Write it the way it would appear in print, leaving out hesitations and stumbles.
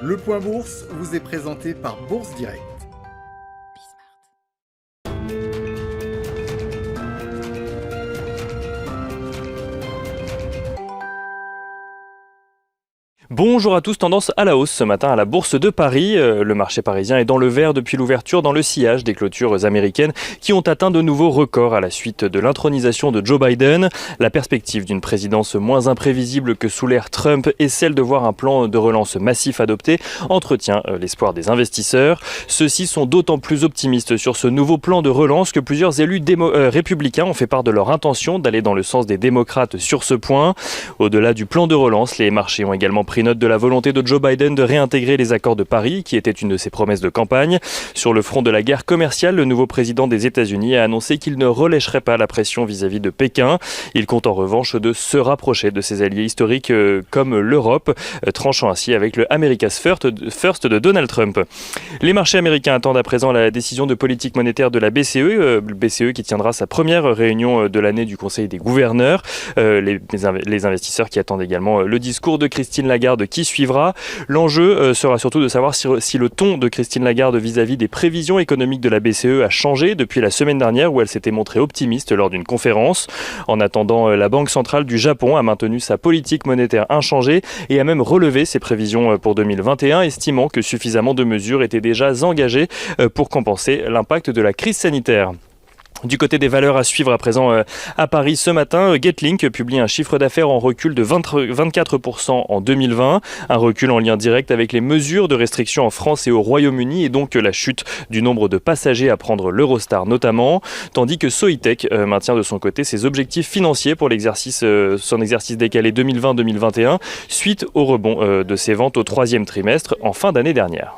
Le Point Bourse vous est présenté par Bourse Direct. Bonjour à tous, tendance à la hausse ce matin à la Bourse de Paris. Le marché parisien est dans le vert depuis l'ouverture dans le sillage des clôtures américaines qui ont atteint de nouveaux records à la suite de l'intronisation de Joe Biden. La perspective d'une présidence moins imprévisible que sous l'ère Trump et celle de voir un plan de relance massif adopté entretient l'espoir des investisseurs. Ceux-ci sont d'autant plus optimistes sur ce nouveau plan de relance que plusieurs élus républicains ont fait part de leur intention d'aller dans le sens des démocrates sur ce point. Au-delà du plan de relance, les marchés ont également pris note de la volonté de Joe Biden de réintégrer les accords de Paris, qui était une de ses promesses de campagne. Sur le front de la guerre commerciale, le nouveau président des États-Unis a annoncé qu'il ne relècherait pas la pression vis-à-vis de Pékin. Il compte en revanche de se rapprocher de ses alliés historiques comme l'Europe, tranchant ainsi avec le America's First de Donald Trump. Les marchés américains attendent à présent la décision de politique monétaire de la BCE, BCE qui tiendra sa première réunion de l'année du Conseil des gouverneurs. Les investisseurs qui attendent également le discours de Christine Lagarde qui suivra. L'enjeu sera surtout de savoir si le ton de Christine Lagarde vis-à-vis des prévisions économiques de la BCE a changé depuis la semaine dernière où elle s'était montrée optimiste lors d'une conférence. En attendant, la Banque centrale du Japon a maintenu sa politique monétaire inchangée et a même relevé ses prévisions pour 2021, estimant que suffisamment de mesures étaient déjà engagées pour compenser l'impact de la crise sanitaire. Du côté des valeurs à suivre à présent à Paris ce matin, Getlink publie un chiffre d'affaires en recul de 24% en 2020, un recul en lien direct avec les mesures de restriction en France et au Royaume-Uni et donc la chute du nombre de passagers à prendre l'Eurostar notamment, tandis que Soitec maintient de son côté ses objectifs financiers pour son exercice décalé 2020-2021 suite au rebond de ses ventes au troisième trimestre en fin d'année dernière.